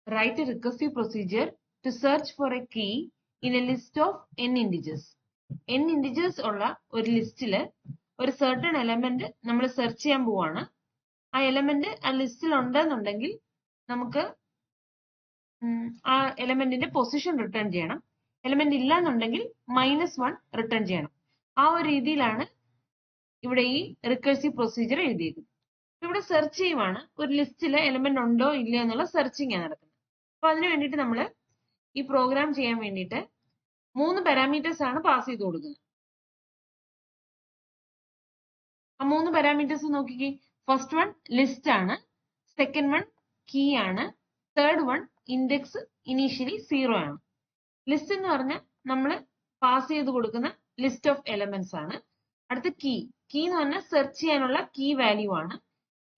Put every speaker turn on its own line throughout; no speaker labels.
write a recursive procedure to search for a key in a list of n integers. n integers ഉള്ള ഒരു ലിസ്റ്റില് ഒരു certain element നമ്മൾ search ചെയ്യാൻ പോവാണ്. ആ എലമെന്റ് ആ ലിസ്റ്റിൽ ഉണ്ടെന്നുണ്ടെങ്കിൽ നമുക്ക് ആ എലമെന്റിന്റെ പൊസിഷൻ റിട്ടേൺ ചെയ്യണം. എലമെന്റ് ഇല്ല എന്നുണ്ടെങ്കിൽ -1 റിട്ടേൺ ചെയ്യണം. ആ ഒരു രീതിയിലാണ് ഇവിടെ ഈ റിക്കർസീവ് പ്രൊസീജിയർ എഴുതിയിരിക്കുന്നത്. ഇവിടെ സെർച്ച് ചെയ്യുവാണ്, ഒരു ലിസ്റ്റില് എലമെന്റ് ഉണ്ടോ ഇല്ലയോ എന്നുള്ള സെർച്ചിങ് ആണ് നടക്കുന്നത്. അപ്പൊ അതിന് വേണ്ടിയിട്ട് നമ്മൾ ഈ പ്രോഗ്രാം ചെയ്യാൻ വേണ്ടിയിട്ട് 3 പാരാമീറ്റേഴ്സ് ആണ് പാസ് ചെയ്ത് കൊടുക്കുന്നത്. ആ 3 പാരാമീറ്റേഴ്സ് നോക്കിക്കേ. ഫസ്റ്റ് വൺ ലിസ്റ്റ് ആണ്, സെക്കൻഡ് വൺ കീ ആണ്, തേർഡ് വൺ ഇൻഡെക്സ് ഇനീഷ്യലി 0 ആണ്. ലിസ്റ്റ് എന്ന് പറഞ്ഞാൽ നമ്മൾ പാസ് ചെയ്ത് കൊടുക്കുന്ന ലിസ്റ്റ് ഓഫ് എലമെന്റ്സ് ആണ്. അടുത്ത കീ എന്ന് പറഞ്ഞാൽ സെർച്ച് ചെയ്യാനുള്ള കീ വാല്യൂ ആണ്.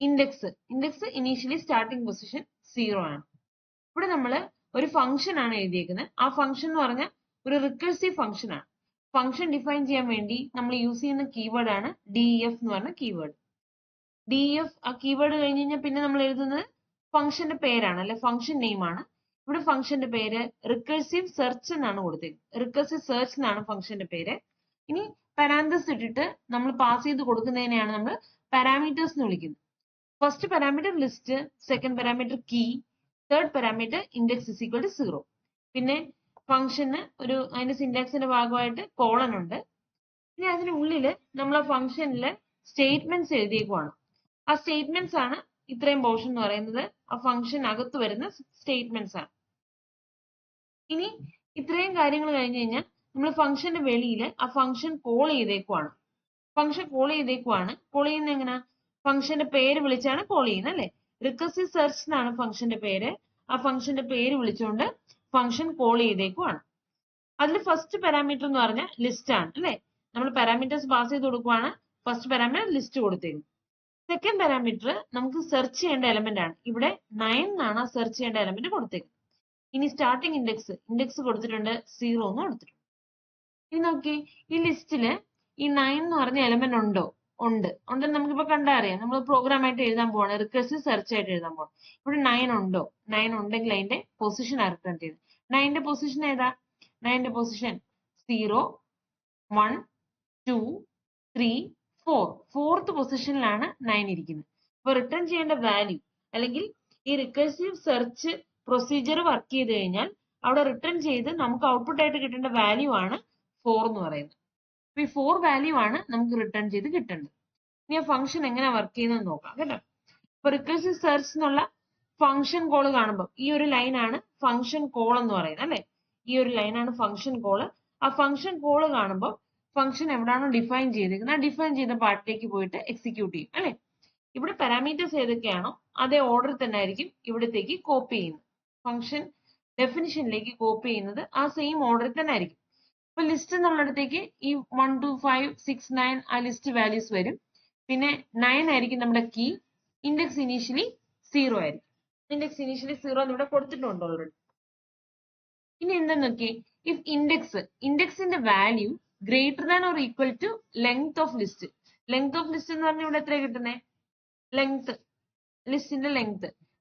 ഇൻഡെക്സ് ഇനീഷ്യലി സ്റ്റാർട്ടിംഗ് പൊസിഷൻ 0 ആണ്. ഇവിടെ നമ്മൾ ഒരു ഫംഗ്ഷൻ ആണ് എഴുതിയേക്കുന്നത്. ആ ഫംഗ്ഷൻ എന്ന് പറഞ്ഞാൽ ഒരു റിക്കർസീവ് ഫംഗ്ഷൻ ആണ്. ഫംഗ്ഷൻ ഡിഫൈൻ ചെയ്യാൻ വേണ്ടി നമ്മൾ യൂസ് ചെയ്യുന്ന കീവേഡ് ആണ് def എന്ന് പറഞ്ഞ കീവേഡ്. def ആ കീവേഡ് കഴിഞ്ഞ് കഴിഞ്ഞാൽ പിന്നെ നമ്മൾ എഴുതുന്നത് ഫംഗ്ഷന്റെ പേരാണ്, അല്ലെ ഫംഗ്ഷൻ നെയിം ആണ്. ഇവിടെ ഫംഗ്ഷന്റെ പേര് റിക്കർസീവ് സെർച്ച് എന്നാണ് കൊടുത്തിരിക്കുന്നത്. റിക്കർസീവ് സെർച്ച് എന്നാണ് ഫംഗ്ഷന്റെ പേര്. ഇനി പാരാന്തസിസ് ഇട്ടിട്ട് നമ്മൾ പാസ് ചെയ്ത് കൊടുക്കുന്നതിനെയാണ് നമ്മൾ പാരാമീറ്റേഴ്സ് എന്ന് വിളിക്കുന്നത്. First parameter list, second parameter key, third parameter index is equal to 0. പിന്നെ ഫംഗ്ഷന് അതിന്റെ സിന്റാക്സിന്റെ ഭാഗമായിട്ട് കോളൻ ഉണ്ട്. ഇനി അതിനുള്ളിൽ നമ്മൾ ആ ഫംഗ്ഷനിലെ സ്റ്റേറ്റ്മെന്റ്സ് എഴുതിയേക്കുവാണ്. ആ സ്റ്റേറ്റ്മെന്റ്സ് ആണ് ഇത്രയും പോർഷൻ എന്ന് പറയുന്നത്. ആ ഫംഗ്ഷൻ അകത്ത് വരുന്ന സ്റ്റേറ്റ്മെന്റ്സ് ആണ്. ഇനി ഇത്രയും കാര്യങ്ങൾ കഴിഞ്ഞ് കഴിഞ്ഞാൽ നമ്മൾ ഫംഗ്ഷന്റെ വെളിയിൽ ആ ഫംഗ്ഷൻ കോൾ ചെയ്തേക്കുവാണ്. കോൾ ചെയ്യുന്നത് എങ്ങനെ? ഫംഗ്ഷന്റെ പേര് വിളിച്ചാണ് കോൾ ചെയ്യുന്നത്, അല്ലെ? റിക്കർസീവ് സെർച്ച് എന്നാണ് ഫംഗ്ഷന്റെ പേര്. ആ ഫംഗ്ഷന്റെ പേര് വിളിച്ചുകൊണ്ട് ഫംഗ്ഷൻ കോൾ ചെയ്തേക്കുവാണ്. അതിൽ ഫസ്റ്റ് പാരാമീറ്റർ എന്ന് പറഞ്ഞാൽ ലിസ്റ്റ് ആണ്, അല്ലെ? നമ്മൾ പാരാമീറ്റേഴ്സ് പാസ് ചെയ്ത് കൊടുക്കുവാണ്. ഫസ്റ്റ് പാരാമീറ്റർ ലിസ്റ്റ് കൊടുത്തേക്കും. സെക്കൻഡ് പാരാമീറ്റർ നമുക്ക് സെർച്ച് ചെയ്യേണ്ട എലമെന്റ് ആണ്. ഇവിടെ 9 എന്നാണ് സെർച്ച് ചെയ്യേണ്ട എലമെന്റ് കൊടുത്തേക്കുന്നത്. ഇനി സ്റ്റാർട്ടിംഗ് ഇൻഡെക്സ് കൊടുത്തിട്ടുണ്ട്, 0 എന്ന് കൊടുത്തിട്ടുണ്ട്. ഇനി നോക്കി, ഈ ലിസ്റ്റില് ഈ 9 എന്ന് പറഞ്ഞ എലമെന്റ് ഉണ്ടെന്ന് നമുക്കിപ്പോ കണ്ടാ അറിയാം. നമ്മൾ പ്രോഗ്രാം ആയിട്ട് എഴുതാൻ പോവാണ്, റിക്കർസീവ് സെർച്ച് ആയിട്ട് എഴുതാൻ പോവാണ്. ഇവിടെ 9 ഉണ്ടെങ്കിൽ അതിന്റെ പൊസിഷൻ ആണ് റിട്ടേൺ ചെയ്യുന്നത്. 9ന്റെ പൊസിഷൻ ഏതാ? 9ന്റെ പൊസിഷൻ 0, 1, 2, 3, 4. ഫോർത്ത് പൊസിഷനിലാണ് 9 ഇരിക്കുന്നത്. അപ്പൊ റിട്ടേൺ ചെയ്യേണ്ട വാല്യൂ, അല്ലെങ്കിൽ ഈ റിക്കർസീവ് സെർച്ച് പ്രൊസീജിയർ വർക്ക് ചെയ്ത് കഴിഞ്ഞാൽ അവിടെ റിട്ടേൺ ചെയ്ത് നമുക്ക് ഔട്ട്പുട്ട് ആയിട്ട് കിട്ടേണ്ട വാല്യൂ ആണ് 4 എന്ന് പറയുന്നത്. അപ്പൊ ഈ 4 വാല്യൂ ആണ് നമുക്ക് റിട്ടേൺ ചെയ്ത് കിട്ടേണ്ടത്. ഇനി ആ ഫംഗ്ഷൻ എങ്ങനെ വർക്ക് ചെയ്യുന്നത് നോക്കാം, കേട്ടോ. ഇപ്പൊ റിക്കർസീവ് സെർച്ച് എന്നുള്ള ഫംഗ്ഷൻ കോൾ കാണുമ്പോൾ ഈ ഒരു ലൈൻ ആണ് ഫംഗ്ഷൻ കോൾ എന്ന് പറയുന്നത്, അല്ലെ? ഈ ഒരു ലൈൻ ആണ് ഫംഗ്ഷൻ കോൾ. ആ ഫംഗ്ഷൻ കോൾ കാണുമ്പോൾ ഫംഗ്ഷൻ എവിടാണോ ഡിഫൈൻ ചെയ്തിരിക്കുന്നത് ആ ഡിഫൈൻ ചെയ്ത പാർട്ടിലേക്ക് പോയിട്ട് എക്സിക്യൂട്ട് ചെയ്യും, അല്ലെ? ഇവിടെ പാരാമീറ്റേഴ്സ് ഏതൊക്കെയാണോ അതേ ഓർഡർ തന്നെ ആയിരിക്കും ഇവിടത്തേക്ക് കോപ്പി ചെയ്യുന്നത്. ഫംഗ്ഷൻ ഡെഫിനിഷനിലേക്ക് കോപ്പി ചെയ്യുന്നത് ആ സെയിം ഓർഡറിൽ തന്നെ ആയിരിക്കും. ഇപ്പൊ ലിസ്റ്റ് എന്നുള്ളിടത്തേക്ക് ഈ 1, 2, 5, 6, 9 ആ ലിസ്റ്റ് വാല്യൂസ് വരും. പിന്നെ 9 ആയിരിക്കും നമ്മുടെ കീ. ഇൻഡെക്സ് ഇനീഷ്യലി 0 ആയിരിക്കും. ഇൻഡെക്സ് ഇനീഷ്യലി 0 എന്ന് ഇവിടെ കൊടുത്തിട്ടുണ്ട് ഓൾറെഡി. ഇനി എന്താന്ന് നോക്കിയേ, ഇഫ് ഇൻഡെക്സിന്റെ value greater than or equal to length of list. Length of list എന്ന് പറഞ്ഞാൽ ഇവിടെ എത്രയാണ് കിട്ടുന്നത്?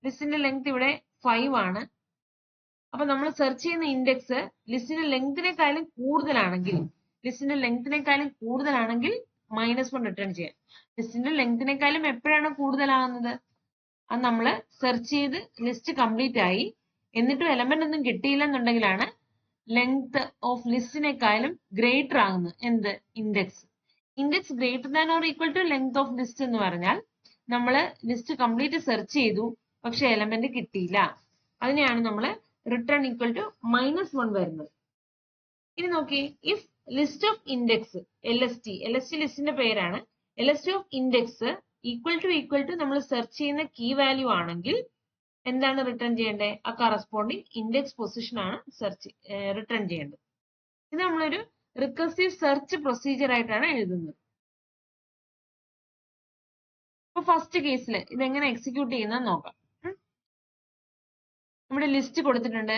ലിസ്റ്റിന്റെ ലെങ്ത് ഇവിടെ 5 ആണ്. അപ്പൊ നമ്മൾ സെർച്ച് ചെയ്യുന്ന ഇൻഡെക്സ് ലിസ്റ്റിന്റെ ലെങ്തിനേക്കാളും കൂടുതലാണെങ്കിൽ -1 റിട്ടേൺ ചെയ്യാം. ലിസ്റ്റിന്റെ ലെങ്തിനേക്കാളും എപ്പോഴാണ് കൂടുതലാകുന്നത്? അത് നമ്മൾ സെർച്ച് ചെയ്ത് ലിസ്റ്റ് കംപ്ലീറ്റ് ആയി എന്നിട്ടും എലമെന്റ് ഒന്നും കിട്ടിയില്ലെന്നുണ്ടെങ്കിലാണ് ലെങ്ത് ഓഫ് ലിസ്റ്റിനേക്കാളും ഗ്രേറ്റർ ആകുന്നത്. എന്ത്? Index greater than or equal to length of list എന്ന് പറഞ്ഞാൽ നമ്മൾ ലിസ്റ്റ് കംപ്ലീറ്റ് സെർച്ച് ചെയ്തു, പക്ഷെ എലമെന്റ് കിട്ടിയില്ല. അതിനെയാണ് നമ്മൾ റിട്ടേൺ ഈക്വൽ ടു -1 വരുന്നത്. ഇനി നോക്കി, if list of index LST ലിസ്റ്റിന്റെ പേരാണ്. LST of index equal to നമ്മൾ സെർച്ച് ചെയ്യുന്ന കീ വാല്യൂ ആണെങ്കിൽ എന്താണ് റിട്ടേൺ ചെയ്യേണ്ടത്? ആ കറസ്പോണ്ടിങ് ഇൻഡെക്സ് പൊസിഷൻ ആണ് റിട്ടേൺ ചെയ്യേണ്ടത്. ഇത് നമ്മളൊരു റിക്കർസീവ് സെർച്ച് പ്രൊസീജിയർ ആയിട്ടാണ് എഴുതുന്നത്. അപ്പൊ ഫസ്റ്റ് കേസിൽ ഇതെങ്ങനെ എക്സിക്യൂട്ട് ചെയ്യുന്നത് നോക്കാം. നമ്മുടെ ലിസ്റ്റ് കൊടുത്തിട്ടുണ്ട്,